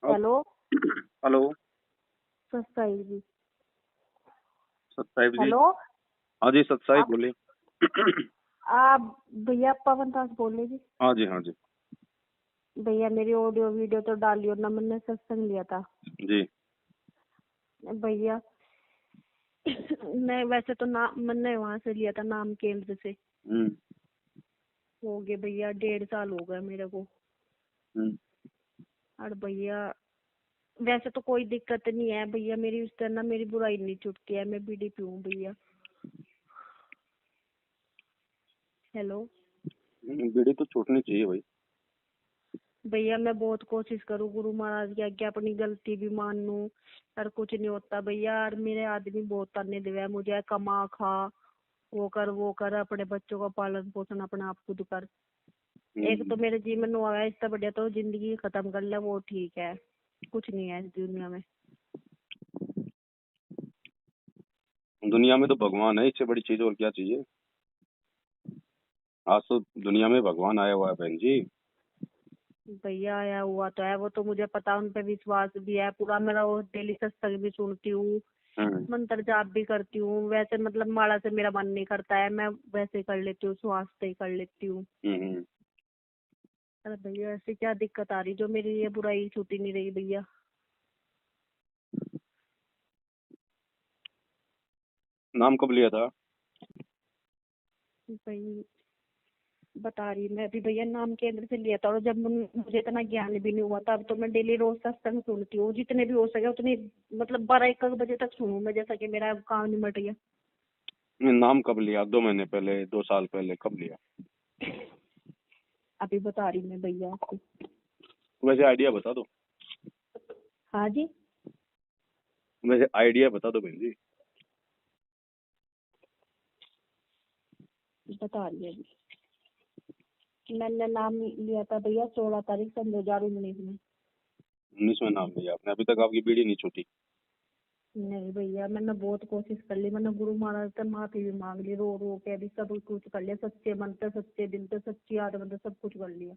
अब hello. Hello. सत्साई जी। सतसाहिब जी। Hello. हाँ जी, सतसाहिब आप बोलिए। आप भैया पवन दास बोल रहे जी। हाँ जी, हाँ जी। भैया मेरी ऑडियो वीडियो तो डालियो ना, मैंने सत्संग लिया था जी। भैया। मैं वैसे तो ना मैंने वहां से लिया था, नाम केंद्र से। हम्म। हो गए भैया 1.5 साल हो गए मेरे को। हम्म। और भैया वैसे तो कोई दिक्कत नहीं है भैया, मेरी उस तरह ना मेरी बुराई नहीं छूटती है, मैं बीड़ी पीऊँ भैया। हेलो। बीड़ी तो छूटनी चाहिए भाई। भैया मैं बहुत कोशिश करूँ गुरु महाराज की आज्ञा, अपनी गलती भी मान लूं, पर कुछ नहीं होता भैया। और मेरे आदमी बहुत ताने दिया है मुझे, कमा खा, वो कर, अपने बच्चों का पालन पोषण अपने आप खुद कर। एक तो मेरे जीवन में हुआ है, इससे बढ़िया तो जिंदगी खत्म कर ले, वो ठीक है। कुछ नहीं है इस दुनिया में। दुनिया में तो भगवान है, इससे बड़ी चीज और क्या चाहिए। आज तो दुनिया में भगवान आया हुआ है बहन जी। भैया आया हुआ तो है, वो तो मुझे पता, उन पे विश्वास भी है पूरा मेरा। वो डेली सत्संग भी सुनती हूँ, हम्म। मंत्र जाप भी करती हूँ। वैसे मतलब माला से मेरा मन नहीं करता है, मैं वैसे कर लेती हूँ, श्वास से ही कर लेती हूँ। हम्म। अरे भैया ऐसी क्या दिक्कत आ रही जो मेरी ये बुराई छूटी नहीं रही भैया। नाम कब लिया था? भाई बता रही मैं भी भैया, नाम केंद्र से लिया था। और जब मुझे इतना ज्ञान भी नहीं हुआ था, अब तो मैं डेली रोज सत्संग सुनती हूँ, जितने भी हो सके उतनी, मतलब 12-1 बजे तक सुनूं मैं, जैसा कि मेरा काम निमट गया। नाम कब लिया? 2 महीने पहले, 2 साल पहले, कब लिया? अभी बता रही मैं भैया आपको। वैसे आइडिया बता दो। हाँ जी। वैसे आइडिया बता दो बहन जी। बता रही है अभी। मैंने नाम लिया था भैया 16 तारीख सन 2019 में। 19 में नाम लिया आपने, अभी तक आपकी बीड़ी नहीं छूटी। नहीं भैया मैंने बहुत कोशिश कर ली, मैंने गुरु महाराज से माफी भी मांग ली, रो रो के भी सब कुछ कर लिया, सच्चे मन से, सच्चे दिल से, सच्ची आत्मा से सब कुछ कर लिया।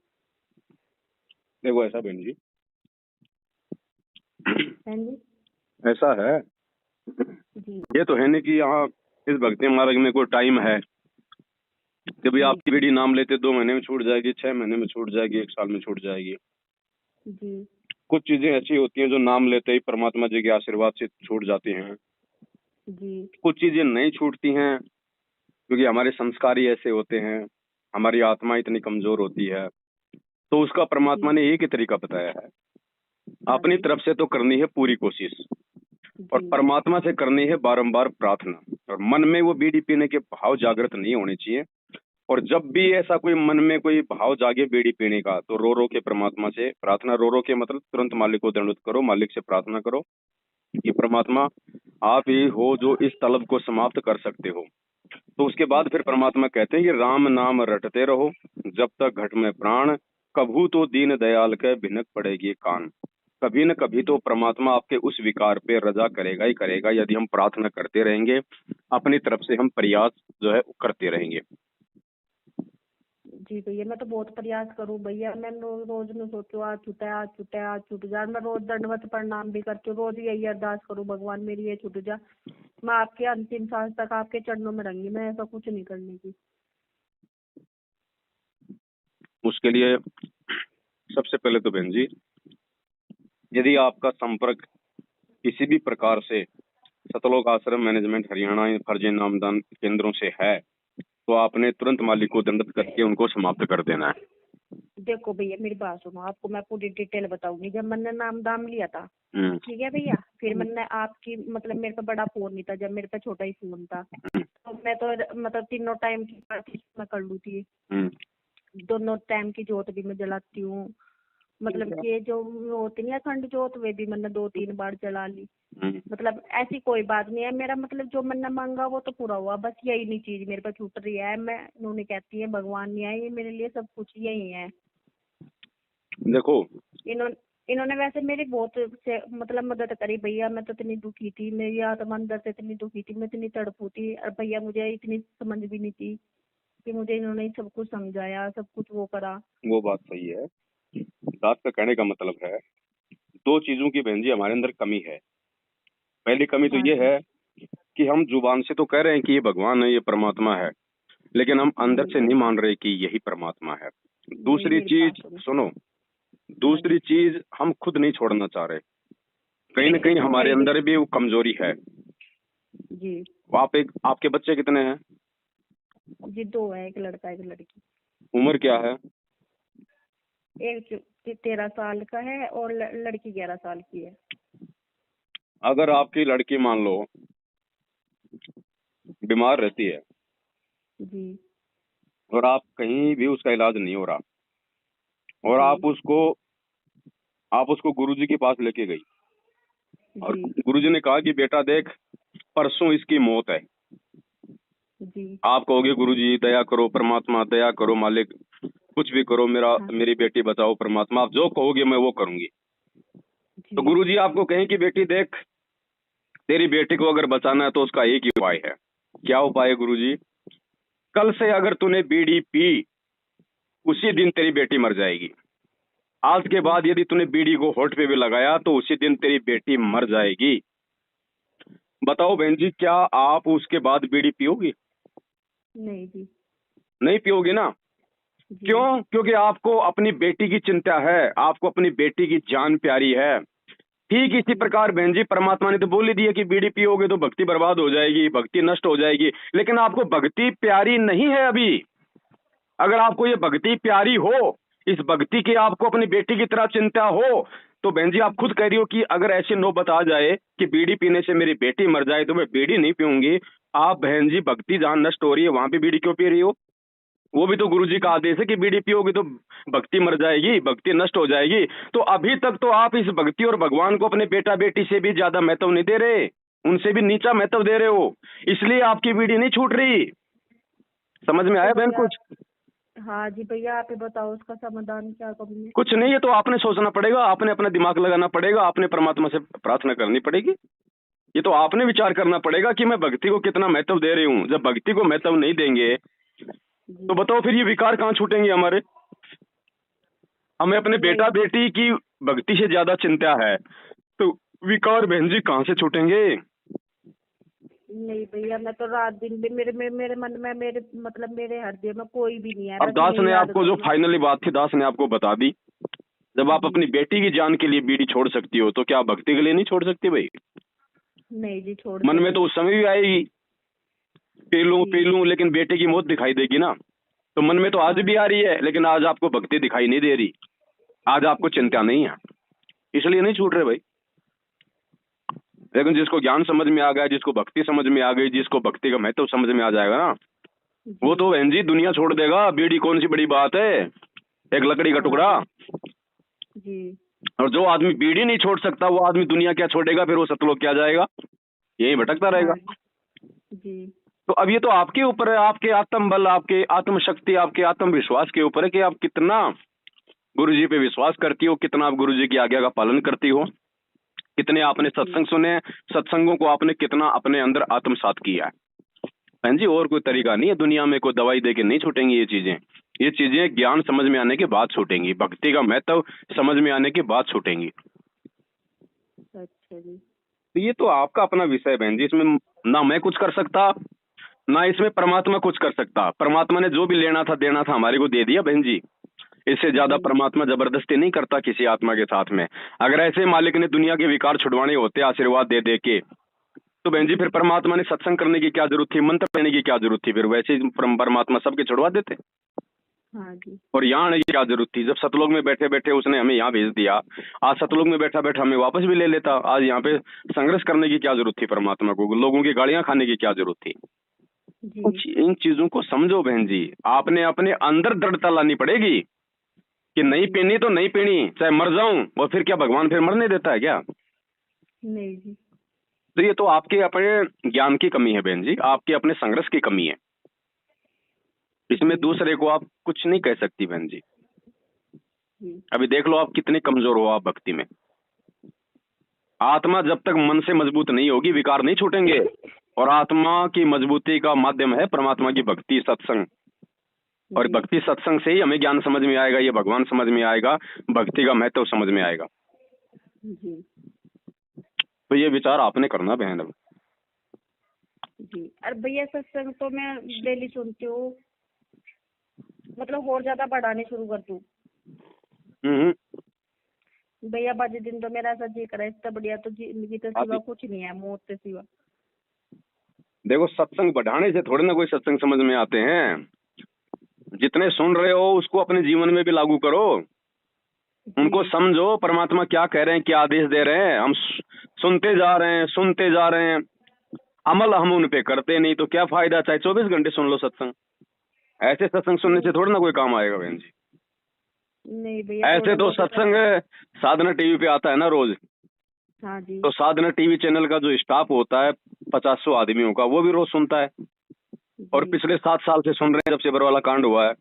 देखो ऐसा बहन जी, हाँ जी। ऐसा है, जी ये तो है नहीं कि यहाँ इस भक्ति मार्ग में कोई टाइम है कि भाई जी आपकी बीड़ी नाम लेते 2 महीने में छूट जाएगी, 6 महीने में छूट जाएगी, 1 साल में छूट जाएगी। जी कुछ चीजें ऐसी होती हैं जो नाम लेते ही परमात्मा जी के आशीर्वाद से छूट जाती हैं। जी कुछ चीजें नहीं छूटती हैं क्योंकि हमारे संस्कार ही ऐसे होते हैं, हमारी आत्मा इतनी कमजोर होती है। तो उसका परमात्मा जी। ने एक ही तरीका बताया है, हाँ अपनी जी। तरफ से तो करनी है पूरी कोशिश, और जी परमात्मा से करनी है बारंबार प्रार्थना। और मन में वो बीड़ी पीने के भाव जागृत नहीं होने चाहिए। और जब भी ऐसा कोई मन में कोई भाव जागे बीड़ी पीने का, तो रो रो के परमात्मा से प्रार्थना, रो रो के मतलब तुरंत मालिक को दंडवत करो, मालिक से प्रार्थना करो कि परमात्मा आप ही हो जो इस तलब को समाप्त कर सकते हो। तो उसके बाद फिर अच्छा। परमात्मा कहते हैं कि राम नाम रटते रहो जब तक घट में प्राण, कभू तो दीन दयाल के भिनक पड़ेगी कान। कभी न कभी तो परमात्मा आपके उस विकार पे रजा करेगा ही करेगा, यदि हम प्रार्थना करते रहेंगे, अपनी तरफ से हम प्रयास जो है करते रहेंगे। जी भैया मैं तो बहुत प्रयास करूँ भैया, मैं रोज में सोचू आज छूटे, आज छूटे, आज छूट जाए। मैं रोज दंडवत प्रणाम भी करती हूँ, रोज यही अरदास करूँ, भगवान मेरी ये छूट जा, मैं आपके अंतिम सांस तक आपके चरणों में रहूंगी, मैं ऐसा कुछ नहीं करने की। उसके लिए सबसे पहले तो बहन जी, यदि आपका संपर्क किसी भी प्रकार से सतलोक आश्रम मैनेजमेंट हरियाणा फर्जी नामदान केंद्रों से है, तो आपने तुरंत मालिक को दंडित करके उनको समाप्त कर देना है। देखो भैया मेरी बात सुनो, आपको मैं पूरी डिटेल बताऊंगी। जब मैंने नाम दाम लिया था, हम्म। ठीक है भैया, फिर मैंने आपकी, मतलब मेरे पे बड़ा फोन नहीं था, जब मेरे पे छोटा ही फोन था, तो मैं तो मतलब तीनों टाइम की प्रैक्टिस मैं कर लू थी। हम्म। दोनों टाइम की जोत भी मैं जलाती हूँ, मतलब कि ये जो होती नहीं अखंड जोत, वे भी मैंने 2-3 बार जला ली। हम्म। मतलब ऐसी कोई बात नहीं है, मेरा मतलब जो मैंने मांगा वो तो पूरा हुआ, बस यही नहीं चीज मेरे पे छूट रही है। मैं उन्होंने कहती है भगवान नहीं आए, ये मेरे लिए सब कुछ यही है। देखो, इन्होंने इन्होंने वैसे मेरी बहुत से मतलब मदद करी भैया, मैं तो इतनी दुखी थी, मेरी आत्मा अंदर से इतनी दुखी थी, मैं इतनी तड़पू थी। और भैया मुझे इतनी समझ भी नहीं थी कि मुझे इन्होंने सब कुछ समझाया, सब कुछ वो करा। वो बात सही है। दास का कहने का मतलब है, दो चीजों की बहन जी हमारे अंदर कमी है। पहली कमी तो हाँ ये जी। है कि हम जुबान से तो कह रहे हैं कि ये भगवान है, ये परमात्मा है, लेकिन हम अंदर से नहीं मान रहे कि यही परमात्मा है। नहीं, दूसरी मेरी बात चीज सुनो। सुनो, हाँ दूसरी जी। चीज हम खुद नहीं छोड़ना चाह रहे। कहीं ना कहीं हमारे नहीं अंदर भी वो कमजोरी है। जी। आपके बच्चे कितने हैं? जी, दो है, एक लड़का एक लड़की। उम्र क्या है? एक 13 साल का है और लड़की 11 साल की है। अगर आपकी लड़की मान लो बीमार रहती है जी। और आप कहीं भी उसका इलाज नहीं हो रहा और जी। आप उसको गुरुजी के पास लेके गई और जी। गुरुजी ने कहा कि बेटा देख, परसों इसकी मौत है। जी। आप कहोगे गुरुजी दया करो, परमात्मा दया करो, मालिक कुछ भी करो, हाँ मेरी बेटी बचाओ, परमात्मा आप जो कहोगे मैं वो करूंगी। तो जी। गुरुजी आपको कहें कि बेटी देख, तेरी बेटी को अगर बचाना है तो उसका एक ही उपाय है। क्या उपाय है गुरुजी? कल से अगर तूने बीड़ी पी, उसी दिन तेरी बेटी मर जाएगी। आज के बाद यदि तूने बीड़ी को होठ पे भी लगाया तो उसी दिन तेरी बेटी मर जाएगी। बताओ बहन जी, क्या आप उसके बाद बीड़ी पियोगी? नहीं जी। नहीं पियोगी ना? जी। क्यों? क्योंकि आपको अपनी बेटी की चिंता है, आपको अपनी बेटी की जान प्यारी है। ठीक इसी प्रकार बहन जी परमात्मा ने तो बोल ही दिया कि बीड़ी पियोगे तो भक्ति बर्बाद हो जाएगी, भक्ति नष्ट हो जाएगी। लेकिन आपको भक्ति प्यारी नहीं है अभी। अगर आपको ये भक्ति प्यारी हो, इस भक्ति की आपको अपनी बेटी की तरह चिंता हो, तो बहन जी आप खुद कह रही हो कि अगर ऐसी नौबत आ जाए कि बीड़ी पीने से मेरी बेटी मर जाए तो मैं बीड़ी नहीं पीऊंगी। आप बहन जी भक्ति जहां नष्ट हो रही है वहां पे बीड़ी क्यों पी रही हो? वो भी तो गुरुजी का आदेश है कि बीड़ी पियोगे तो भक्ति मर जाएगी, भक्ति नष्ट हो जाएगी। तो अभी तक तो आप इस भक्ति और भगवान को अपने बेटा बेटी से भी ज्यादा महत्व नहीं दे रहे, उनसे भी नीचा महत्व दे रहे हो, इसलिए आपकी बीड़ी नहीं छूट रही। समझ में तो आया बहन भैया, कुछ? हाँ जी भैया, आप ही बताओ उसका समाधान क्या करूँ मैं? कुछ नहीं है तो आपने सोचना पड़ेगा, आपने अपना दिमाग लगाना पड़ेगा, आपने परमात्मा से प्रार्थना करनी पड़ेगी। ये तो आपने विचार करना पड़ेगा कि मैं भक्ति को कितना महत्व दे रही हूँ। जब भक्ति को महत्व नहीं देंगे तो जी। बताओ फिर ये विकार कहाँ छूटेंगे हमारे? हमें अपने वही। बेटा बेटी की भक्ति से ज्यादा चिंता है, तो विकार बहन जी कहाँ से छूटेंगे? नहीं भैया, मैं तो रात दिन भी मेरे मन में, मेरे मतलब मेरे हृदय में कोई भी नहीं है, अब बस दास यही ने याद आपको जो करो मैं। फाइनली बात थी दास ने आपको बता दी। जब आप जी। अपनी बेटी की जान के लिए बीड़ी छोड़ सकती हो तो क्या आप भक्ति के लिए नहीं छोड़ सकती भाई? नहीं जी, छोड़ मन में दूंगी। तो उस समय भी आएगी पी जी। लूं, लेकिन बेटे की मौत दिखाई देगी ना। तो मन में तो आज हाँ भी आ रही है, लेकिन आज आपको भक्ति दिखाई नहीं दे रही, आज आपको जी। चिंता नहीं है, इसलिए नहीं छूट रहे भाई। लेकिन जिसको ज्ञान समझ में आ गया, जिसको भक्ति समझ में आ गई, जिसको भक्ति का महत्व समझ में आ जाएगा ना, वो जी। तो बहन जी दुनिया छोड़ देगा। बीड़ी कौन सी बड़ी बात है, एक लकड़ी का हाँ टुकड़ा। जी। जी। और जो आदमी बीड़ी नहीं छोड़ सकता वो आदमी दुनिया क्या छोड़ेगा? फिर वो सतलोक क्या जाएगा? यही भटकता रहेगा। हाँ जी। तो अब ये तो आपके ऊपर है, आपके आत्म बल, आपके आत्मशक्ति, आपके आत्मविश्वास के ऊपर है कि आप कितना गुरु जी पे विश्वास करती हो, कितना आप गुरु जी की आज्ञा का पालन करती हो, कितने आपने जी। सत्संग सुने, सत्संगों को आपने कितना अपने अंदर आत्मसात किया है। बहन जी और कोई तरीका नहीं है, दुनिया में कोई दवाई दे के नहीं छूटेंगी ये चीजें। ये चीजें ज्ञान समझ में आने के बाद छूटेंगी, भक्ति का महत्व समझ में आने के बाद छूटेंगी। अच्छा जी। तो ये तो आपका अपना विषय है बहन जी, इसमें ना मैं कुछ कर सकता, ना इसमें परमात्मा कुछ कर सकता। परमात्मा ने जो भी लेना था देना था हमारे को दे दिया बहन जी। इससे ज्यादा जी। परमात्मा जबरदस्ती नहीं करता किसी आत्मा के साथ में। अगर ऐसे मालिक ने दुनिया के विकार छुड़वाने होते आशीर्वाद दे दे के, तो बहन जी फिर परमात्मा ने सत्संग करने की क्या जरूरत थी, मंत्र लेने की क्या जरूरत थी? फिर वैसे ही परमात्मा सबके छुड़वा देते। हाँ जी। और यहाँ आने की क्या जरूरत थी? जब सतलोक में बैठे बैठे उसने हमें यहाँ भेज दिया, आज सतलोक में बैठा बैठा हमें वापस भी ले लेता। आज यहाँ पे संघर्ष करने की क्या जरूरत थी परमात्मा को? लोगों की गालियां खाने की क्या जरूरत थी? जी। इन चीजों को समझो बहन जी, आपने अपने अंदर दृढ़ता लानी पड़ेगी कि नहीं जी। पीनी तो नहीं पीनी, चाहे मर जाऊं। और फिर क्या भगवान फिर मरने देता है क्या? नहीं जी। तो ये तो आपके अपने ज्ञान की कमी है बहन जी, आपके अपने संघर्ष की कमी है। इसमें जी। दूसरे को आप कुछ नहीं कह सकती बहन जी। जी। अभी देख लो आप कितने कमजोर हो आप भक्ति में। आत्मा जब तक मन से मजबूत नहीं होगी विकार नहीं छूटेंगे, और आत्मा की मजबूती का माध्यम है परमात्मा की भक्ति सत्संग। और जी। भक्ति सत्संग से ही हमें ज्ञान समझ में आएगा, ये भगवान समझ में आएगा, भक्ति का महत्व समझ में आएगा। जी तो ये विचार आपने करना बहन। अब जी। अरे भैया सत्संग तो मैं डेली सुनती हूँ, मतलब और ज्यादा बढ़ाने शुरू कर दूँ हम्म, भैया। बाकी दिन तो मेरा ऐसा जी करा, इससे बढ़िया तो जिंदगी तो सिवा आती कुछ नहीं है, मौत से सिवा। देखो, सत्संग बढ़ाने से थोड़े ना कोई सत्संग समझ में आते हैं। जितने सुन रहे हो उसको अपने जीवन में भी लागू करो, उनको जी समझो परमात्मा क्या कह रहे हैं, क्या आदेश दे रहे हैं। हम सुनते जा रहे हैं, सुनते जा रहे हैं, अमल हम उन पे करते नहीं, तो क्या फायदा। चाहे 24 घंटे सुन लो सत्संग, ऐसे सत्संग सुनने से थोड़ा ना कोई काम आएगा बहन जी। नहीं भैया, ऐसे थोड़ा तो बहुत तो सत्संग साधना टीवी पे आता है ना रोज, हाँ जी तो साधना टीवी चैनल का जो स्टाफ होता है 50-100 आदमियों का, वो भी रोज सुनता है। और जी पिछले 7 साल से सुन रहे हैं, जब से बरवाला कांड हुआ है।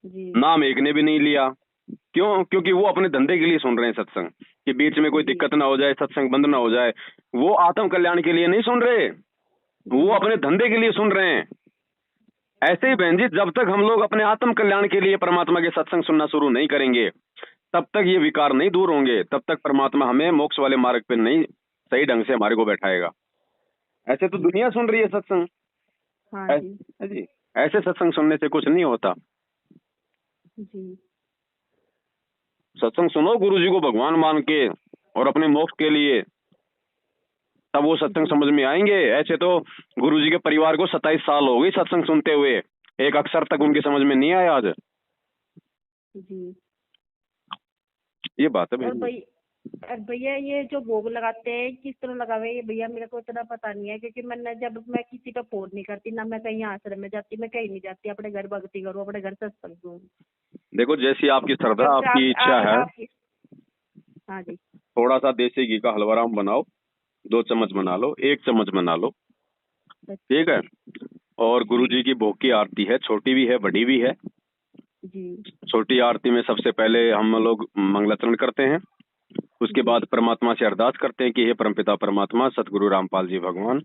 जी नाम एक ने भी नहीं लिया। क्यों? क्योंकि वो अपने धंधे के लिए सुन रहे हैं सत्संग, कि बीच में कोई जी दिक्कत ना हो जाए, सत्संग बंद ना हो जाए। वो आत्म कल्याण के लिए नहीं सुन रहे, वो जी अपने धंधे के लिए सुन रहे हैं। ऐसे ही बहन जी, जब तक हम लोग अपने आत्म कल्याण के लिए परमात्मा के सत्संग सुनना शुरू नहीं करेंगे, तब तक ये विकार नहीं दूर होंगे, तब तक परमात्मा हमें मोक्ष वाले मार्ग पे नहीं सही ढंग से हमारे को बैठाएगा। ऐसे तो दुनिया सुन रही है सत्संग। हाँ जी जी, ऐसे सत्संग सुनने से कुछ नहीं होता। जी सत्संग सुनो गुरु जी को भगवान मान के और अपने मोक्ष के लिए, तब वो सत्संग जी समझ में आएंगे। ऐसे तो गुरु जी के परिवार को 27 साल हो गई सत्संग सुनते हुए, एक अक्षर तक उनकी समझ में नहीं आया आज। जी। ये बात है और बहन जी। भैया, और भैया ये जो भोग लगाते हैं किस तरह लगावे ये भैया, मेरे को इतना पता नहीं है, क्योंकि मैंने जब मैं किसी पे फोन नहीं करती ना, मैं कहीं आश्रम में जाती, मैं कहीं नहीं जाती, अपने घर भक्ति करूँ, अपने घर सत्संग करूँ। देखो, जैसी आपकी श्रद्धा, जब से आपकी इच्छा है, आप हाँ जी थोड़ा सा देसी घी का हलवा राम बनाओ, 2 चम्मच बना लो, 1 चम्मच बना लो, ठीक अच्छा है। और गुरु जी की भोग की आरती है, छोटी भी है बड़ी भी है। जी छोटी आरती में सबसे पहले हम लोग मंगलाचरण करते हैं, उसके जी बाद परमात्मा से अरदास करते हैं कि हे परमपिता परमात्मा, सतगुरु रामपाल जी भगवान,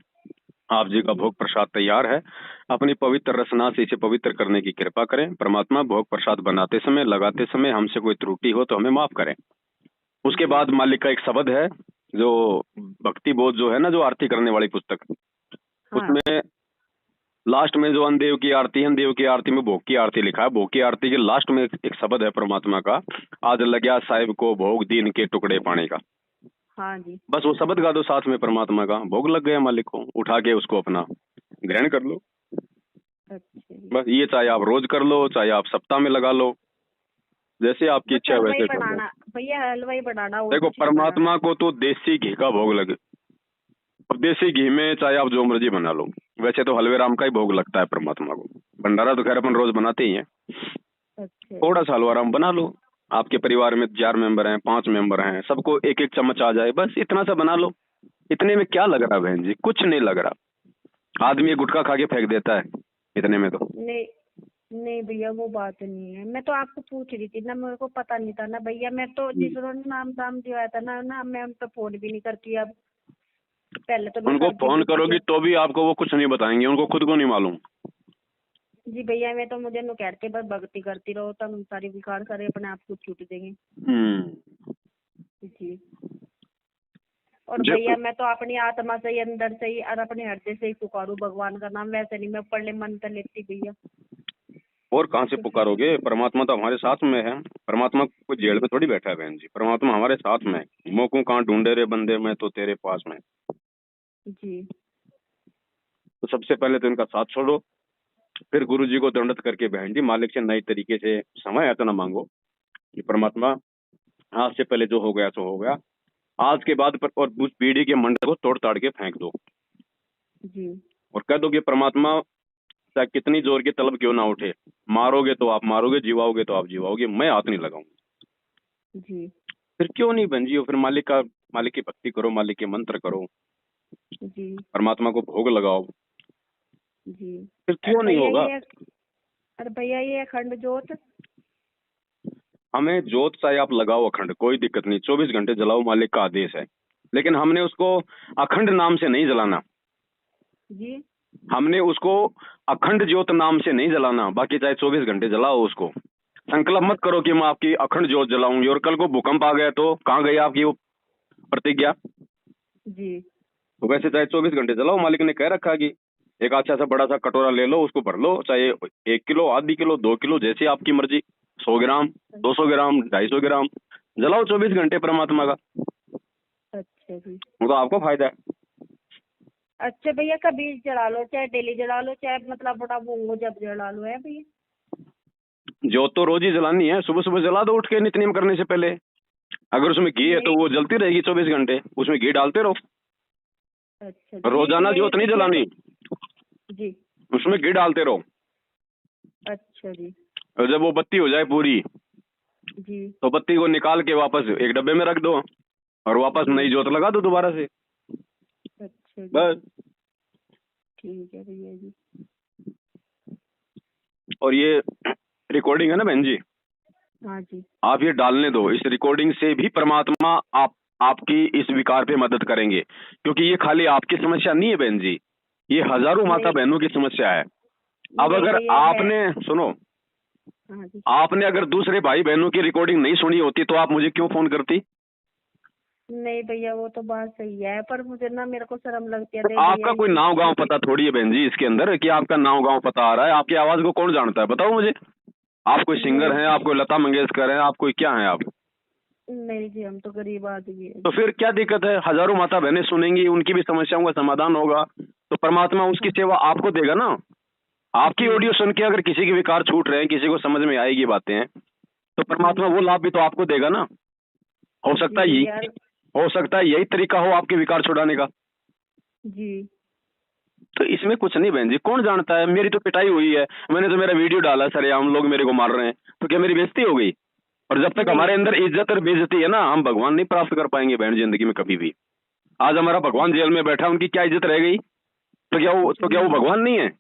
आप जी का जी भोग प्रसाद तैयार है, अपनी पवित्र रसना से इसे पवित्र करने की कृपा करें। परमात्मा, भोग प्रसाद बनाते समय, लगाते समय हमसे कोई त्रुटि हो तो हमें माफ करें। उसके जी बाद मालिक का एक शब्द है, जो भक्ति बोध जो है ना, जो आरती करने वाली पुस्तक, हाँ उसमें लास्ट में जो अनदेव की आरती है, अनदेव की आरती में भोग की आरती लिखा है। भोग की आरती के लास्ट में एक शब्द है परमात्मा का, आज लग्या साहिब को भोग दीन के टुकड़े पाने का। हाँ जी बस वो शब्द गा दो साथ में, परमात्मा का भोग लग गया मालिक को, उठा के उसको अपना ग्रहण कर लो। अच्छा जी। बस ये चाहे आप रोज कर लो, चाहे आप सप्ताह में लगा लो, जैसे आपकी बस इच्छा है हलवाई वैसे कर लो। बनाना भैया, हलवाई बनाना और देखो, कुछ नहीं बनाना। परमात्मा को तो देसी घी का भोग लगे। अब देसी घी में चाहे आप जो मर्जी बना लो, वैसे तो हलवे राम का ही भोग लगता है परमात्मा को। भंडारा तो खैर अपन रोज बनाते ही हैं। अच्छा थोड़ा जी सा हलवा राम बना लो, आपके परिवार में 4 मेंबर हैं, 5 मेंबर हैं, सबको 1-1 चम्मच आ जाए, बस इतना सा बना लो। इतने में क्या लग रहा बहन जी, कुछ नहीं लग रहा। आदमी एक गुटखा खा के फेंक देता है इतने में तो। नहीं नहीं भैया, वो बात नहीं है, मैं तो आपको पूछ रही थी ना, मेरे को पता नहीं था ना भैया, मैं तो जिन्होंने नाम दाम दिया था ना मैं उन पर फोन भी नहीं करती अब। पहले तो मैं उनको करती फोन भी थी करोगी तो भी आपको वो कुछ नहीं बताएंगे, उनको खुद को नहीं मालूम। जी भैया, मैं तो मुझे नु कहते बस भक्ति करती रहो, तब सारी विकार सारे अपने आप को छूट देंगे। हम्म। जी। और जो भैया मैं तो अपनी आत्मा से ही, अंदर से ही और अपने हृदय से ही पुकारूं भगवान का नाम, वैसे नहीं मैं पढ़ने मंत्र लेती भैया। और कहाँ से पुकारोगे, परमात्मा तो हमारे साथ में है। परमात्मा कोई जेल में थोड़ी बैठा है बहन जी, परमात्मा हमारे साथ में है। मोकू कहाँ ढूंढे रे बंदे, मैं तो तेरे पास में। जी तो सबसे पहले तो इनका साथ छोड़ो, फिर गुरु जी को दंडत करके बहन जी मालिक से नई तरीके से समय यातना मांगो कि परमात्मा, आज से पहले जो हो गया सो हो गया, आज के बाद पर और उस पीढ़ी के मंडल को तोड़ ताड़ के फेंक दो। जी और कह दो कि परमात्मा, चाहे कितनी जोर की तलब क्यों ना उठे, मारोगे तो आप मारोगे, जीवाओगे तो आप जीवाओगे, मैं हाथ नहीं लगाऊंगा। जी फिर क्यों नहीं बहन जी, फिर मालिक की भक्ति करो, मालिक के मंत्र करो, जी परमात्मा को भोग लगाओ, जी। फिर और क्यों नहीं भैया होगा। ये और भैया ये अखंड जोत। हमें जोत चाहे आप लगाओ अखंड, कोई दिक्कत नहीं, 24 घंटे जलाओ, मालिक का आदेश है। लेकिन हमने उसको अखंड नाम से नहीं जलाना, जी हमने उसको अखंड ज्योत नाम से नहीं जलाना। बाकी चाहे 24 घंटे जलाओ उसको, संकल्प मत करो कि मैं आपकी अखंड ज्योत जलाऊंगी और कल को भूकंप आ गया तो कहाँ गई आपकी वो प्रतिज्ञा। जी तो वैसे चाहे 24 घंटे चलाओ, मालिक ने कह रखा है कि एक अच्छा सा बड़ा सा कटोरा ले लो, उसको भर लो, चाहे 1 किलो, आधी किलो, 2 किलो, जैसी आपकी मर्जी, 100 ग्राम, 200 ग्राम, 250 ग्राम, जलाओ 24 घंटे परमात्मा का। अच्छा जी। वो तो आपको फायदा है। अच्छा भैया, कभी जला लो, चाहे डेली जला लो, चाहे मतलब बड़ा वो जब जला लो, है भैया? जो तो रोज ही जलानी है, सुबह सुबह जला दो उठ के नित्य नेम करने से पहले। अगर उसमें घी है तो नहीं। वो जलती रहेगी 24 घंटे, उसमें घी डालते रहो। अच्छा जी, रोजाना मेरी ज्योत नहीं बिटिया जलानी, जी। उसमें घी डालते रहो। अच्छा जी। और जब वो बत्ती हो जाए पूरी, जी तो बत्ती को निकाल के वापस एक डब्बे में रख दो और वापस जी। नई ज्योत लगा दो दोबारा से, अच्छा जी, बस। ठीक है भैया जी। और ये रिकॉर्डिंग है ना बहन जी, हाँ जी। आप ये डालने दो। इस रिकॉर्डिंग से भी परमात्मा आपकी इस विकार पे मदद करेंगे, क्योंकि ये खाली आपकी समस्या नहीं है बहन जी, ये हजारों माता नहीं बहनों की समस्या है। अब नहीं अगर भैया है। आपने सुनो, हाँ जी। आपने अगर दूसरे भाई बहनों की रिकॉर्डिंग नहीं सुनी होती तो आप मुझे क्यों फोन करती? नहीं भैया, वो तो बात सही है, पर मुझे ना, मेरे को शर्म लगती है। तो नहीं भैया, आपका कोई नाव गांव ये पता थोड़ी है बहन जी इसके अंदर कि आपका नाव गांव पता आ रहा है। आपकी आवाज को कौन जानता है, बताओ मुझे। आप कोई सिंगर नहीं हैं, आप कोई लता मंगेशकर हैं, आप कोई क्या हैं आप? नहीं जी, हम तो गरीब आदमी है। तो फिर क्या दिक्कत है? हजारों माता बहनें सुनेंगी, उनकी भी समस्याओं का समाधान होगा, तो परमात्मा उसकी सेवा आपको देगा ना। आपकी ऑडियो सुन के अगर किसी के विकार छूट रहे हैं, किसी को समझ में आएगी बातें, तो परमात्मा वो लाभ भी तो आपको देगा ना। हो सकता है भैया। हो सकता है यही तरीका हो आपके विकार छुड़ाने का। जी तो इसमें कुछ नहीं बहन जी, कौन जानता है। मेरी तो पिटाई हुई है, मैंने तो मेरा वीडियो डाला, सर हम लोग मेरे को मार रहे हैं, तो क्या मेरी बेइज्जती हो गई? और जब तक नहीं हमारे अंदर इज्जत और बेइज्जती है ना, हम भगवान नहीं प्राप्त कर पाएंगे बहन जिंदगी में कभी भी। आज हमारा भगवान जेल में बैठा, उनकी क्या इज्जत रह गई? तो क्या वो भगवान नहीं है?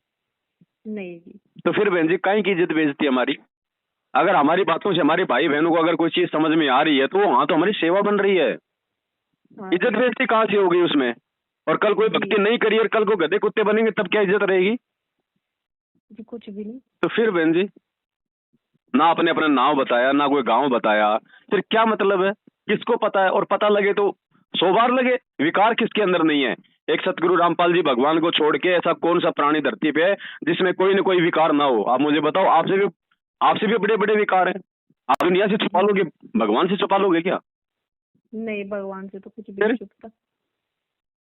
नहीं जी। तो फिर बहन जी काहे की इज्जत बेइज्जती हमारी? अगर हमारी बातों से हमारे भाई बहनों को अगर कोई चीज समझ में आ रही है, तो वहां तो हमारी सेवा बन रही है। हाँ इज्जत जी। बेइज्जती कहाँ से होगी उसमें? और कल कोई जी भक्ति नहीं करी और कल को गधे कुत्ते बनेंगे, तब क्या इज्जत रहेगी? जी, कुछ भी नहीं। तो फिर बहन जी, ना आपने अपना नाम बताया, ना कोई गांव बताया, फिर क्या मतलब है? किसको पता है? और पता लगे तो 100 बार लगे। विकार किसके अंदर नहीं है? एक सतगुरु रामपाल जी भगवान को छोड़ के ऐसा कौन सा प्राणी धरती पे है जिसमें कोई ना कोई विकार ना हो? आप मुझे बताओ। आपसे भी बड़े बड़े विकार हैं। आप दुनिया से छुपा लोगे, भगवान से छुपा लोगे क्या? नहीं, भगवान से तो कुछ भी फिर नहीं छुपता।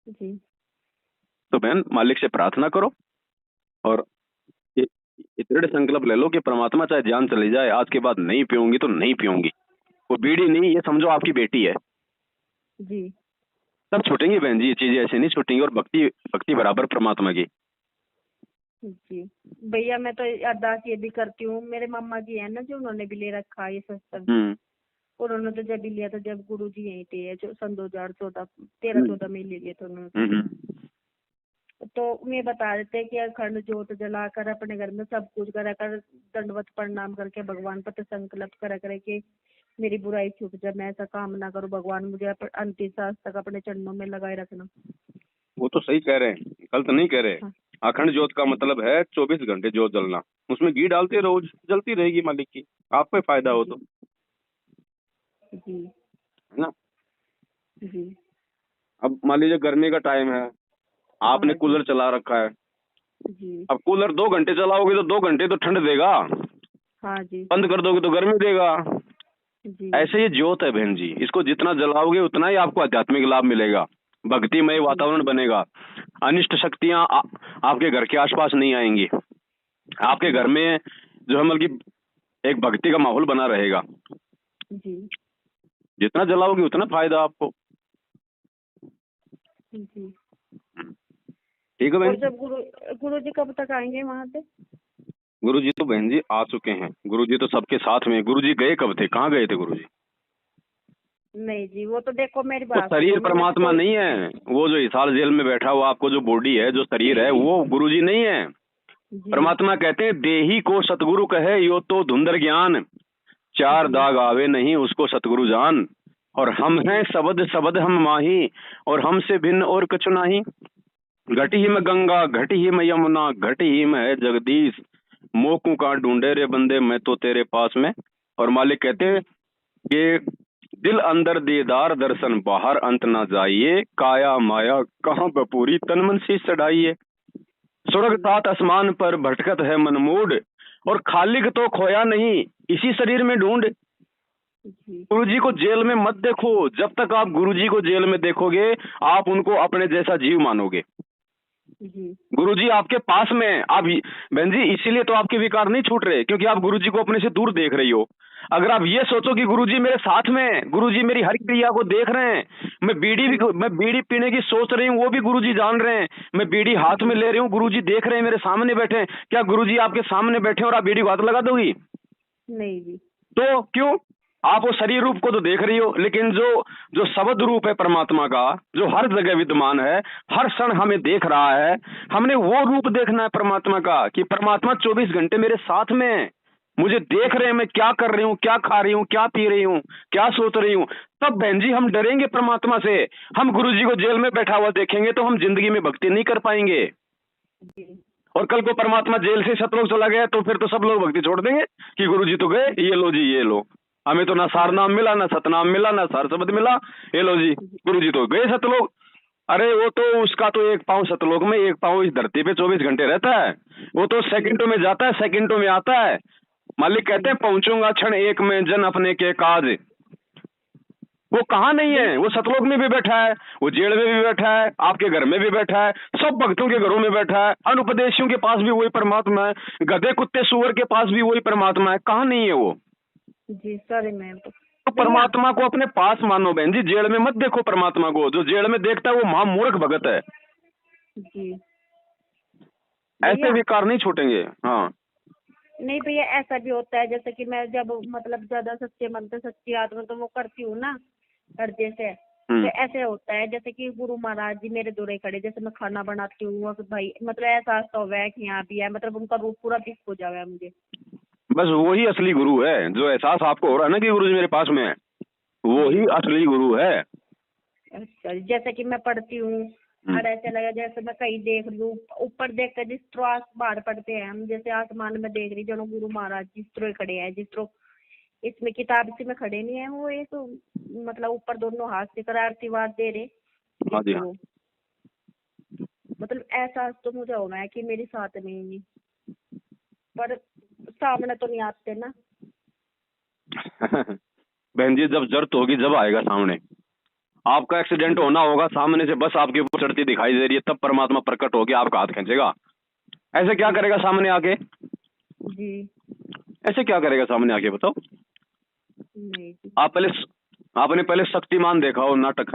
जी तो बहन मालिक से प्रार्थना करो और ये ये दृढ़ संकल्प ले लो कि परमात्मा चाहे जान चली जाए, आज के बाद नहीं पीऊंगी तो नहीं पीऊंगी। वो बीड़ी नहीं, ये समझो आपकी बेटी है। जी सब छूटेंगी बहन जी, ये चीजें ऐसे नहीं छूटेंगी। और भक्ति भक्ति बराबर परमात्मा की। जी भैया, मैं तो अरदास ये भी करती हूँ, मेरे मामा जी है ना, जो उन्होंने भी ले रखा है ये सत्संग। उन्होंने तो जब भी लिया था, जब गुरु जी यहीं थे, जो सन 2014 13-14 में ले लिए थे उन्होंने। तो मैं बता देते कि अखंड ज्योत जलाकर अपने घर में सब कुछ करा कर, दंडवत प्रणाम करके भगवान पर संकल्प करा करे कि मेरी बुराई छूट जाए, मैं ऐसा काम ना करूँ, भगवान मुझे अंतिम सांस तक अपने चरणों में लगाए रखना। वो तो सही कह रहे हैं, गलत नहीं कह रहे। हाँ अखंड ज्योत का मतलब है 24 घंटे ज्योत जलना। उसमें घी डालते रहो, जलती रहेगी मालिक की, आपको फायदा हो तो, जी है ना। जी। अब मान लीजिए गर्मी का टाइम है, आपने हाँ जी। कूलर चला रखा है। जी अब कूलर 2 घंटे चलाओगे तो 2 घंटे तो ठंड देगा, हाँ जी। बंद कर दोगे तो गर्मी देगा। जी ऐसे ये ज्योत है बहन जी, इसको जितना जलाओगे उतना ही आपको आध्यात्मिक लाभ मिलेगा, भक्तिमय वातावरण बनेगा। अनिष्ट शक्तियां आपके घर के आसपास नहीं आएंगी। आपके घर में जो है मतलब कि एक भक्ति का माहौल बना रहेगा। जी जितना जलाओगे उतना फायदा आपको। जी। ठीक है और बहन। जब गुरु जी कब तक आएंगे वहाँ से? गुरु जी तो बहन जी आ चुके हैं, गुरु जी तो सबके साथ में। गुरु जी गए कब थे, कहाँ गए थे गुरु जी? नहीं जी, वो तो देखो मेरी वो बात शरीर सुनो, मैं जैसे परमात्मा कोई नहीं है। वो जो हिसार जेल में बैठा हुआ आपको जो बॉडी है, जो शरीर है, वो गुरु जी नहीं है। जी परमात्मा कहते हैं देही को सतगुरु कहे यो तो धुंधर ज्ञान, 4 दाग आवे नहीं उसको सतगुरु जान। और हम हैं शब्द शब्द हम माही, और हमसे भिन्न और कछु नाही। घटी ही में गंगा, घटी ही में यमुना, घटी ही में है जगदीश। मोकू का ढूंढे रे बंदे मैं तो तेरे पास में। और मालिक कहते हैं कि दिल अंदर दीदार दर्शन बाहर अंत ना जाइए, काया माया कहाँ बपूरी तन मन शीश चढ़ाइए। स्वर्ग सात आसमान पर भटकत है मन मूड, और खालिक तो खोया नहीं इसी शरीर में ढूंढ। जी गुरुजी को जेल में मत देखो, जब तक आप गुरुजी को जेल में देखोगे आप उनको अपने जैसा जीव मानोगे। जी गुरुजी आपके पास में हैं। आप बहन जी इसीलिए तो आपके विकार नहीं छूट रहे, क्योंकि आप गुरुजी को अपने से दूर देख रही हो। अगर आप ये सोचो कि गुरुजी मेरे साथ में हैं, गुरुजी मेरी हर क्रिया को देख रहे हैं, मैं बीड़ी पीने की सोच रही हूँ वो भी गुरुजी जान रहे हैं, मैं बीड़ी हाथ में ले रही हूँ गुरुजी देख रहे हैं, मेरे सामने बैठे हैं, क्या गुरुजी आपके सामने बैठे हैं और आप बीड़ी को हाथ लगा दोगी? नहीं जी। तो क्यों? आप वो शरीर रूप को तो देख रही हो, लेकिन जो जो शब्द रूप है परमात्मा का, जो हर जगह विद्यमान है, हर क्षण हमें देख रहा है, हमने वो रूप देखना है परमात्मा का कि परमात्मा 24 घंटे मेरे साथ में है, मुझे देख रहे हैं मैं क्या कर रही हूँ, क्या खा रही हूँ, क्या पी रही हूँ, क्या सोच रही हूँ। तब बहन जी हम डरेंगे परमात्मा से। हम गुरुजी को जेल में बैठा हुआ देखेंगे तो हम जिंदगी में भक्ति नहीं कर पाएंगे। जी और कल को परमात्मा जेल से सतलोक चला गया तो फिर तो सब लोग भक्ति छोड़ देंगे कि गुरुजी तो गए, ये लो जी ये लो, हमें तो ना सार नाम मिला, ना सतनाम मिला, ना सार शब्द मिला, ये लो जी गुरुजी तो गए सतलोक। अरे वो तो उसका तो एक पाँव सतलोक में, एक पाँव इस धरती पे 24 घंटे रहता है। वो तो सेकंडों में जाता है, सेकंडों में आता है। मालिक कहते हैं पहुंचूंगा क्षण एक में जन अपने के काज। वो कहाँ नहीं है, वो सतलोक में भी बैठा है, वो जेल में भी बैठा है, आपके घर में भी बैठा है, सब भक्तों के घरों में बैठा है, अनुपदेशियों के पास भी वही परमात्मा है, गधे कुत्ते सुअर के पास भी वही परमात्मा है। कहाँ नहीं है वो? जी सॉरी मैम। तो परमात्मा को अपने पास मानो बहन जी, जेल में मत देखो परमात्मा को। जो जेल में देखता है वो महामूर्ख भगत है। जी ऐसे विकार नहीं छूटेंगे। हाँ नहीं भैया, ऐसा भी होता है जैसे कि मैं जब मतलब ज्यादा सच्चे मन से सच्ची आत्मा तो वो करती हूँ ना हृदय से, तो ऐसे होता है जैसे कि गुरु महाराज जी मेरे दूरे खड़े, जैसे मैं खाना बनाती हूँ और भाई मतलब एहसास तो हुआ है कि यहाँ भी है, मतलब उनका रूप पूरा दिख हो जावा है मुझे। बस वही असली गुरु है। जो एहसास आपको हो रहा है ना कि गुरु जी मेरे पास में है, वो ही असली गुरु है। अच्छा, जैसे कि मैं पढ़ती हूँ और ऐसे लगा जैसे मैं कहीं देख रही हूँ, ऊपर देख कर जिस तरह बाहर पढ़ते हैं हम, जैसे आसमान में देख रही जो गुरु महाराज जिस तरह खड़े हैं, जिस तरह इसमें किताब से में खड़े नहीं है, वो एक मतलब ऊपर दोनों हाथ से कर आशीर्वाद दे रहे। हाँ जी हाँ। मतलब एहसास तो मुझे हो रहा है कि मेरे साथ में ही, पर सामने तो नहीं आते ना। बहन जी जब जरूरत होगी जब आएगा सामने। आपका एक्सीडेंट होना होगा, सामने से बस आपके ऊपर चढ़ती दिखाई दे रही है, तब परमात्मा प्रकट होके आपका हाथ खींचेगा। ऐसे क्या करेगा सामने आके? जी ऐसे क्या करेगा सामने आके बताओ? नहीं। आपने पहले शक्तिमान देखा हो नाटक?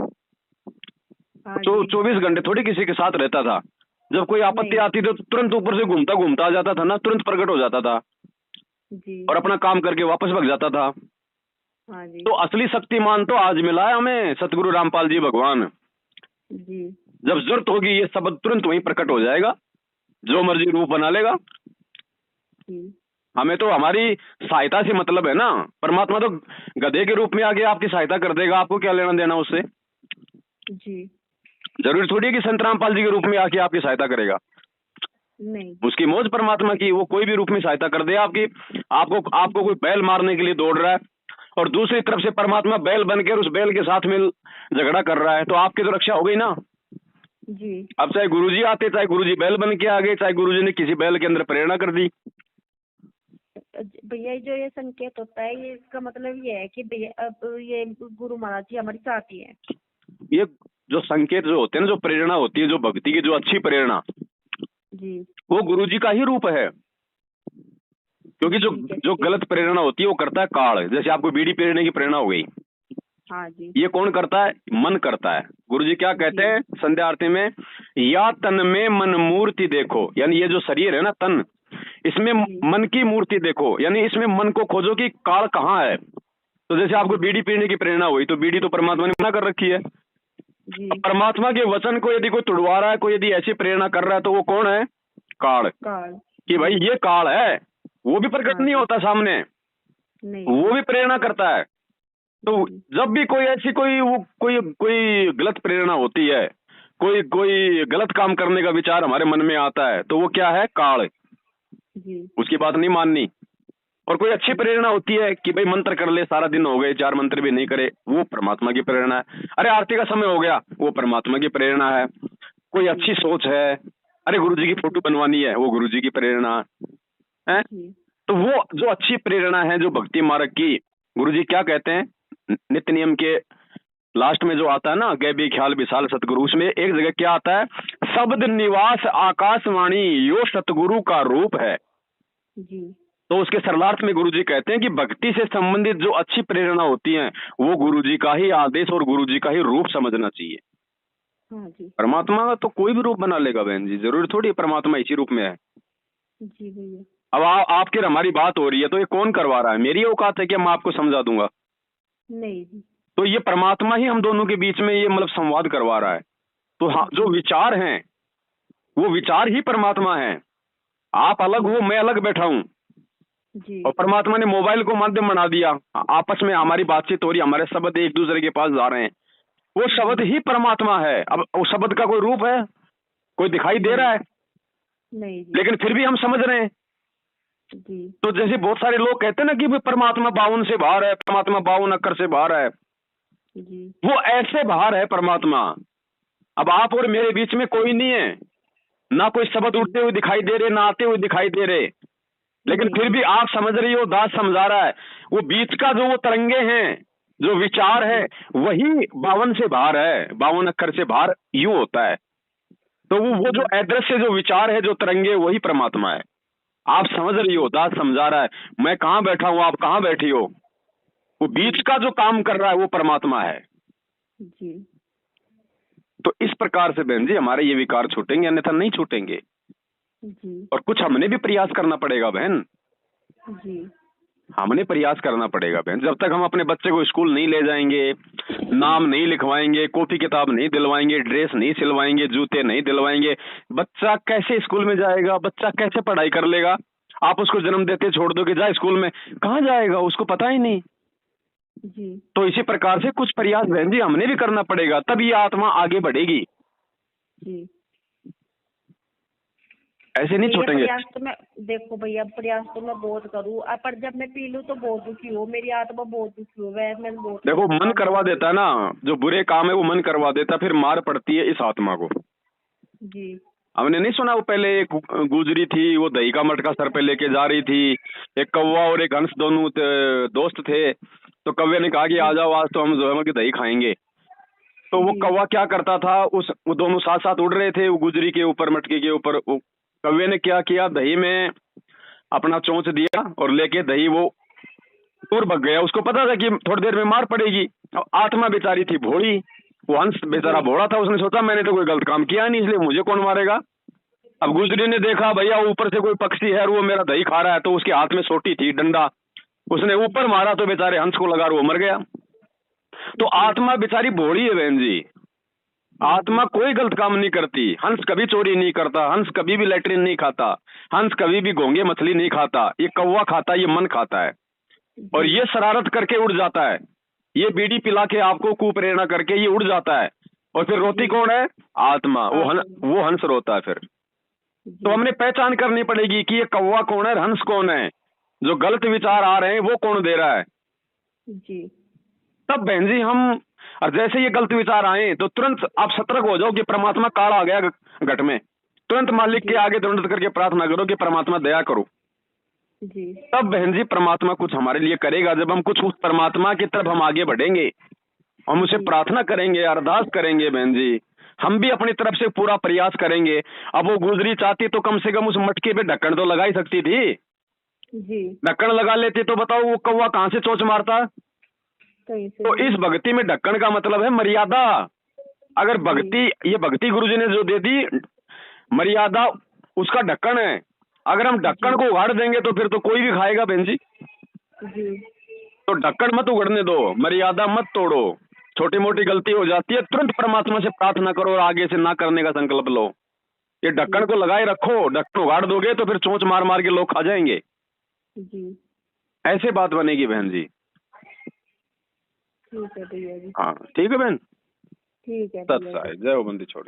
हाँ तो 24 घंटे थोड़ी किसी के साथ रहता था। जब कोई आपत्ति आती थी तो तुरंत ऊपर से घूमता घूमता आ जाता था ना, तुरंत प्रकट हो जाता था जी और अपना काम करके वापस भग जाता था। हाँ जी तो असली शक्तिमान तो आज मिला है हमें, सतगुरु रामपाल जी भगवान। जी। जब जरूरत होगी ये शब्द तुरंत वहीं प्रकट हो जाएगा, जो मर्जी रूप बना लेगा। हमें तो हमारी सहायता से मतलब है ना। परमात्मा तो गधे के रूप में आके आपकी सहायता कर देगा, आपको क्या लेना देना उससे? जी जरूरी थोड़ी है कि संत रामपाल जी के रूप में आके आपकी सहायता करेगा। नहीं। उसकी मौज परमात्मा की, वो कोई भी रूप में सहायता कर दे आपकी। आपको कोई बैल मारने के लिए दौड़ रहा है और दूसरी तरफ से परमात्मा बैल बनकर उस बैल के साथ में झगड़ा कर रहा है, तो आपकी तो रक्षा हो गई ना। जी अब चाहे गुरुजी आते, चाहे गुरुजी बैल बन के आ गए, चाहे गुरुजी ने किसी बैल के अंदर प्रेरणा कर दी। भैया जो ये संकेत होता है, ये इसका मतलब ये है कि भैया अब ये गुरु महाराज जी हमारे साथ ही है। ये जो संकेत जो होते हैं ना, जो प्रेरणा होती है, जो भक्ति की जो अच्छी प्रेरणा, जी वो गुरुजी का ही रूप है। क्योंकि जो गलत प्रेरणा होती है वो करता है काल। जैसे आपको बीड़ी पीने की प्रेरणा हो गई, हाँ जी, ये कौन करता है? मन करता है। गुरुजी क्या कहते हैं संध्या आरती में? या तन में मन मूर्ति देखो, यानी ये जो शरीर है ना तन, इसमें मन की मूर्ति देखो, यानी इसमें मन को खोजो कि काल कहाँ है। तो जैसे आपको बीड़ी पीने की प्रेरणा हुई, तो बीड़ी तो परमात्मा ने मना कर रखी है। परमात्मा के वचन को यदि कोई तुड़वा रहा है, कोई यदि ऐसी प्रेरणा कर रहा है, तो वो कौन है? काल। कि भाई ये काल है। वो भी प्रकट नहीं होता सामने, वो भी प्रेरणा करता है। तो जब भी कोई ऐसी कोई गलत प्रेरणा होती है, कोई गलत काम करने का विचार हमारे मन में आता है, तो वो क्या है? काल। उसकी बात नहीं माननी। और कोई अच्छी प्रेरणा होती है कि भाई मंत्र कर ले, सारा दिन हो गए 4 मंत्र भी नहीं करे, वो परमात्मा की प्रेरणा है। अरे आरती का समय हो गया, वो परमात्मा की प्रेरणा है। कोई अच्छी सोच है, अरे गुरुजी की फोटो बनवानी है, वो गुरुजी की प्रेरणा है। तो वो जो अच्छी प्रेरणा है, जो भक्ति मार्ग की, गुरुजी क्या कहते हैं नित्य नियम के लास्ट में जो आता है ना, गैबी ख्याल विशाल सतगुरु, उसमें एक जगह क्या आता है, शब्द निवास आकाशवाणी यो सतगुरु का रूप है जी। तो उसके सरलार्थ में गुरुजी कहते हैं कि भक्ति से संबंधित जो अच्छी प्रेरणा होती है वो गुरुजी का ही आदेश और गुरुजी का ही रूप समझना चाहिए। हाँ जी। परमात्मा का तो कोई भी रूप बना लेगा बहन जी, जरूरी थोड़ी है परमात्मा इसी रूप में है। जी भैया। अब आपके और हमारी बात हो रही है तो ये कौन करवा रहा है? मेरी औकात है कि मैं आपको समझा दूंगा? नहीं जी। तो ये परमात्मा ही हम दोनों के बीच में ये मतलब संवाद करवा रहा है। तो हाँ, जो विचार हैं वो विचार ही परमात्मा है। आप अलग हो, मैं अलग बैठा हूँ जी। और परमात्मा ने मोबाइल को माध्यम बना दिया, आपस में हमारी बातचीत हो रही है, हमारे शब्द एक दूसरे के पास जा रहे हैं, वो शब्द ही परमात्मा है। अब उस शब्द का कोई रूप है, कोई दिखाई दे रहा है? नहीं जी। लेकिन फिर भी हम समझ रहे हैं। जी। तो जैसे बहुत सारे लोग कहते हैं ना कि भाई परमात्मा 52 से बाहर है, परमात्मा 52 अक्षर से बाहर है, जी। वो ऐसे बाहर है परमात्मा। अब आप और मेरे बीच में कोई नहीं है, ना कोई शब्द उठते हुए दिखाई दे रहे, ना आते हुए दिखाई दे रहे, लेकिन फिर भी आप समझ रही हो, दास समझा रहा है। वो बीच का जो वो तरंगे हैं, जो विचार है, वही 52 से बाहर है, 52 अक्षर से बाहर यूं होता है। तो वो जो अदृश्य जो विचार है, जो तरंगे, वही परमात्मा है। आप समझ रही हो, दास समझा रहा है। मैं कहाँ बैठा हूँ, आप कहाँ बैठी हो, वो बीच का जो काम कर रहा है वो परमात्मा है। जी। तो इस प्रकार से बहन जी हमारे ये विकार छूटेंगे, अन्यथा नहीं छूटेंगे। जी। और कुछ हमने भी प्रयास करना पड़ेगा बहन, जी। हमने प्रयास करना पड़ेगा बहन। जब तक हम अपने बच्चे को स्कूल नहीं ले जाएंगे, नाम नहीं लिखवाएंगे, कॉपी किताब नहीं दिलवाएंगे, ड्रेस नहीं सिलवाएंगे, जूते नहीं दिलवाएंगे, बच्चा कैसे स्कूल में जाएगा, बच्चा कैसे पढ़ाई कर लेगा? आप उसको जन्म देते छोड़ दो कि जा स्कूल में, कहाँ जाएगा, उसको पता ही नहीं। जी। तो इसी प्रकार से कुछ प्रयास बहन जी हमने भी करना पड़ेगा, तब ये आत्मा आगे बढ़ेगी। जी। ऐसे नहीं भैया छूटेंगे। प्रयास तो मैं, देखो भैया प्रयास तो मैं बहुत करूँ, पर जब मैं पी लूँ तो बहुत दुखी हो, मेरी आत्मा बहुत दुखी हो, मैं बहुत। देखो मन करवा देता है ना, जो बुरे काम है वो मन करवा देता, फिर मार पड़ती है इस आत्मा को। जी। हमने नहीं सुना, वो पहले एक गुजरी थी, वो दही का मटका सर पे लेके जा रही थी, एक कौवा और एक हंस दोनों दोस्त थे। तो कौवे ने कहा कि आ जाओ आज तो हम जो है कि दही खाएंगे। तो वो कौवा क्या करता था, वो दोनों साथ साथ उड़ रहे थे, वो गुजरी के ऊपर, मटके के ऊपर। कौवे ने क्या किया, दही में अपना चोंच दिया और लेके दही वो दूर भग गया। उसको पता था कि थोड़ी देर में मार पड़ेगी। आत्मा बेचारी थी भोली, वो हंस बेचारा भोला था, उसने सोचा मैंने तो कोई गलत काम किया नहीं, इसलिए मुझे कौन मारेगा। अब गुजरी ने देखा भैया ऊपर से कोई पक्षी है और वो मेरा दही खा रहा है, तो उसके हाथ में सोटी थी, डंडा, उसने ऊपर मारा तो बेचारे हंस को लगा और वो मर गया। तो आत्मा बेचारी भोली है बहन जी, आत्मा कोई गलत काम नहीं करती। हंस कभी चोरी नहीं करता, हंस कभी भी लैट्रिन नहीं खाता, हंस कभी भी घोंगे मछली नहीं खाता। ये कौवा खाता है, ये मन खाता है, और ये शरारत करके उड़ जाता है, ये बीड़ी पिला के आपको कुप्रेरणा करके ये उड़ जाता है, और फिर रोती कौन है? आत्मा। वो हंस रोता है फिर। तो हमने पहचान करनी पड़ेगी कि ये कौवा कौन है, हंस कौन है, जो गलत विचार आ रहे हैं वो कौन दे रहा है। जी। तब बहन जी हम, और जैसे ये गलत विचार आए तो तुरंत आप सतर्क हो जाओ कि परमात्मा काल आ गया घट में, तुरंत मालिक के आगे दंड करके प्रार्थना करो कि परमात्मा दया करो। जी। तब बहन जी परमात्मा कुछ हमारे लिए करेगा। जब हम कुछ उस परमात्मा की तरफ हम आगे बढ़ेंगे, हम उसे प्रार्थना करेंगे, अरदास करेंगे बहन जी, हम भी अपनी तरफ से पूरा प्रयास करेंगे। अब वो गुजरी चाहती तो कम से कम उस मटके पे ढक्कन तो लगा ही सकती थी। जी। ढक्कन लगा लेती तो बताओ वो कौवा कहाँ से चोंच मारता। तो इस भक्ति में ढक्कन का मतलब है मर्यादा। अगर भक्ति, ये भक्ति गुरुजी ने जो दे दी मर्यादा, उसका ढक्कन है। अगर हम ढक्कन को उगाड़ देंगे तो फिर तो कोई भी खाएगा बहन जी। तो ढक्कन मत उगड़ने दो, मर्यादा मत तोड़ो। छोटी मोटी गलती हो जाती है, तुरंत परमात्मा से प्रार्थना करो और आगे से ना करने का संकल्प लो। ये ढक्कन को लगाए रखो, ढक्कन उगाड़ दोगे तो फिर चोंच मार मार के लोग खा जाएंगे। ऐसे बात बनेगी बहन जी। ठीक है भैया जी। हाँ ठीक है बहन, ठीक है। सत्य है, जय हो बंदी छोड़।